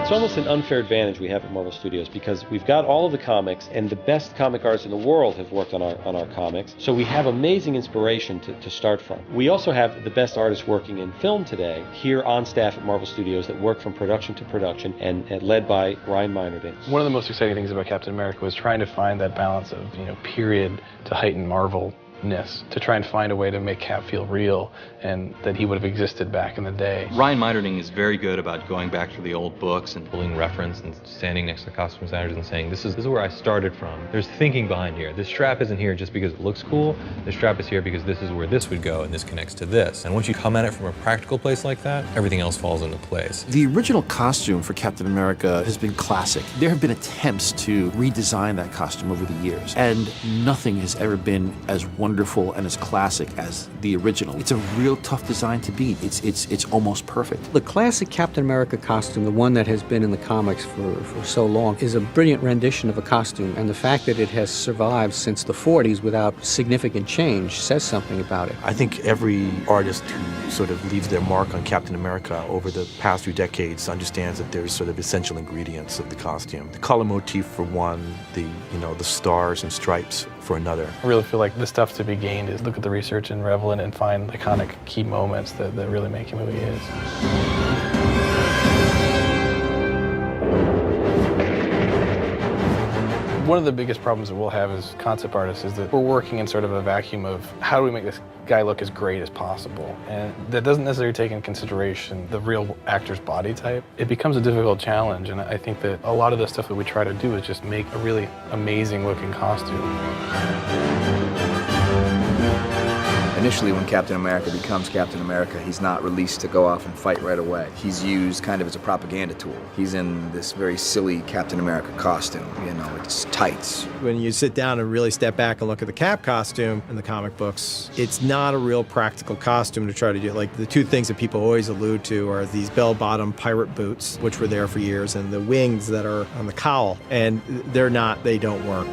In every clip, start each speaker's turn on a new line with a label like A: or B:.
A: It's almost an unfair advantage we have at Marvel Studios because we've got all of the comics, and the best comic artists in the world have worked on our comics. So we have amazing inspiration to start from. We also have the best artists working in film today here on staff at Marvel Studios that work from production to production and led by Ryan Meinerding.
B: One of the most exciting things about Captain America was trying to find that balance of, period to heighten Marvel-ness, to try and find a way to make Cap feel real and that he would have existed back in the day.
C: Ryan Meinerding is very good about going back to the old books and pulling reference and standing next to the costume designers and saying, this is where I started from. There's thinking behind here. This strap isn't here just because it looks cool. This strap is here because this is where this would go and this connects to this. And once you come at it from a practical place like that, everything else falls into place.
D: The original costume for Captain America has been classic. There have been attempts to redesign that costume over the years, and nothing has ever been as wonderful and as classic as the original. It's a real tough design to beat. It's almost perfect.
E: The classic Captain America costume, the one that has been in the comics for so long, is a brilliant rendition of a costume, and the fact that it has survived since the 40s without significant change says something about it.
F: I think every artist who sort of leaves their mark on Captain America over the past few decades understands that there's sort of essential ingredients of the costume. The color motif for one, the stars and stripes for another.
B: I really feel like the stuff to be gained is look at the research and revel in and find iconic key moments that really make him who he is. One of the biggest problems that we'll have as concept artists is that we're working in sort of a vacuum of how do we make this guy look as great as possible, and that doesn't necessarily take into consideration the real actor's body type. It becomes a difficult challenge, and I think that a lot of the stuff that we try to do is just make a really amazing looking costume.
G: Initially, when Captain America becomes Captain America, he's not released to go off and fight right away. He's used kind of as a propaganda tool. He's in this very silly Captain America costume, it's tights.
H: When you sit down and really step back and look at the Cap costume in the comic books, it's not a real practical costume to try to do. Like, the two things that people always allude to are these bell-bottom pirate boots, which were there for years, and the wings that are on the cowl, and they don't work.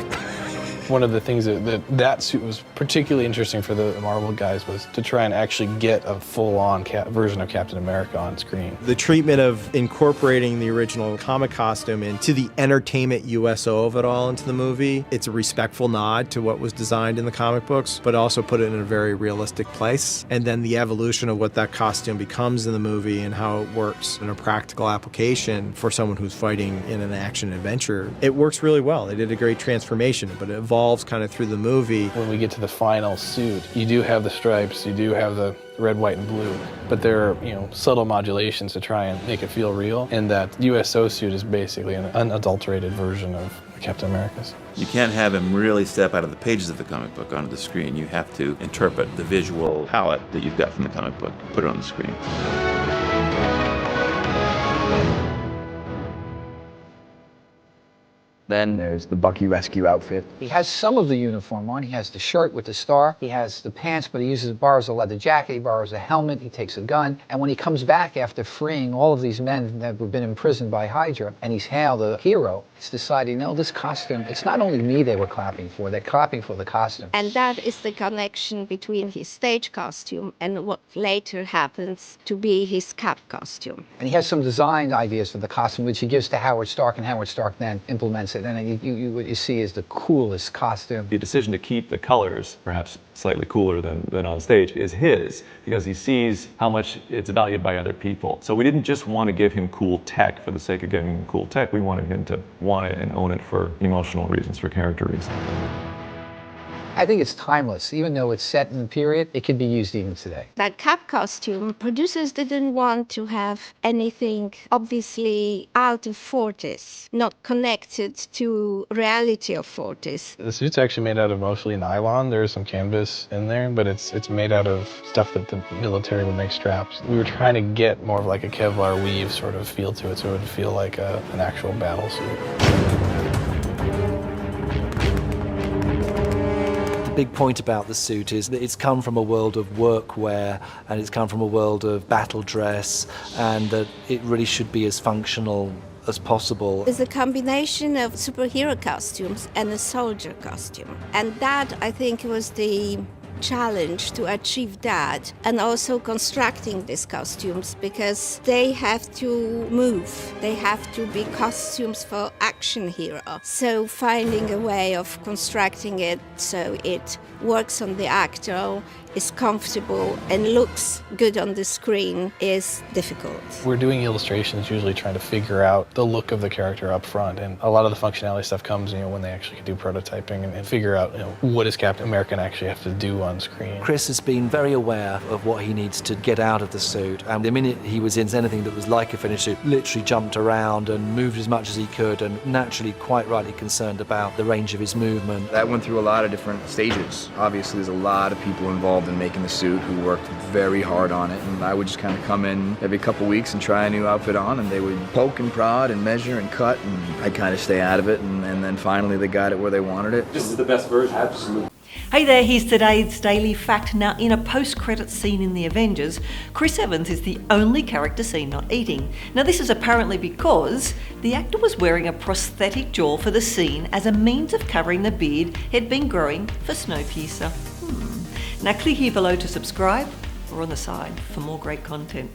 B: One of the things that suit was particularly interesting for the Marvel guys was to try and actually get a full-on version of Captain America on screen.
H: The treatment of incorporating the original comic costume into the entertainment USO of it all into the movie, it's a respectful nod to what was designed in the comic books, but also put it in a very realistic place. And then the evolution of what that costume becomes in the movie and how it works in a practical application for someone who's fighting in an action adventure, it works really well. They did a great transformation, but it evolves kind of through the movie.
B: When we get to the final suit, you do have the stripes, you do have the red, white, and blue, but there are subtle modulations to try and make it feel real, and that USO suit is basically an unadulterated version of Captain America's.
I: You can't have him really step out of the pages of the comic book onto the screen. You have to interpret the visual palette that you've got from the comic book, put it on the screen.
G: Then there's the Bucky rescue outfit.
J: He has some of the uniform on. He has the shirt with the star. He has the pants, but he borrows a leather jacket. He borrows a helmet. He takes a gun. And when he comes back after freeing all of these men that have been imprisoned by Hydra, and he's hailed a hero, it's decided, this costume, it's not only me they were clapping for, they're clapping for the costume.
K: And that is the connection between his stage costume and what later happens to be his Cap costume.
J: And he has some design ideas for the costume, which he gives to Howard Stark, and Howard Stark then implements it. And what you see is the coolest costume.
L: The decision to keep the colors, perhaps slightly cooler than on stage, is his, because he sees how much it's valued by other people. So we didn't just want to give him cool tech for the sake of giving him cool tech. We wanted him to want it and own it for emotional reasons, for character reasons.
J: I think it's timeless. Even though it's set in the period, it can be used even today.
K: That Cap costume, producers didn't want to have anything obviously out of Fortis, not connected to reality of Fortis.
B: The suit's actually made out of mostly nylon. There's some canvas in there, but it's made out of stuff that the military would make straps. We were trying to get more of like a Kevlar weave sort of feel to it, so it would feel like an actual battle suit.
M: Big point about the suit is that it's come from a world of workwear and it's come from a world of battle dress, and that it really should be as functional as possible.
K: It's a combination of superhero costumes and a soldier costume, and that I think was the challenge to achieve that, and also constructing these costumes, because they have to move. They have to be costumes for action hero. So finding a way of constructing it so it works on the actor, is comfortable and looks good on the screen is difficult.
B: We're doing illustrations usually trying to figure out the look of the character up front, and a lot of the functionality stuff comes, when they actually do prototyping and figure out, what does Captain America actually have to do on screen.
M: Chris has been very aware of what he needs to get out of the suit, and the minute he was in anything that was like a finished suit, literally jumped around and moved as much as he could, and naturally quite rightly concerned about the range of his movement.
G: That went through a lot of different stages. Obviously there's a lot of people involved in making the suit who worked very hard on it, and I would just kind of come in every couple weeks and try a new outfit on, and they would poke and prod and measure and cut, and I'd kind of stay out of it, and then finally they got it where they wanted it.
N: This is the best version. Absolutely.
O: Hey there, here's today's Daily Fact. Now, in a post-credits scene in The Avengers, Chris Evans is the only character seen not eating. Now, this is apparently because the actor was wearing a prosthetic jaw for the scene as a means of covering the beard he'd been growing for Snowpiercer. Now, click here below to subscribe or on the side for more great content.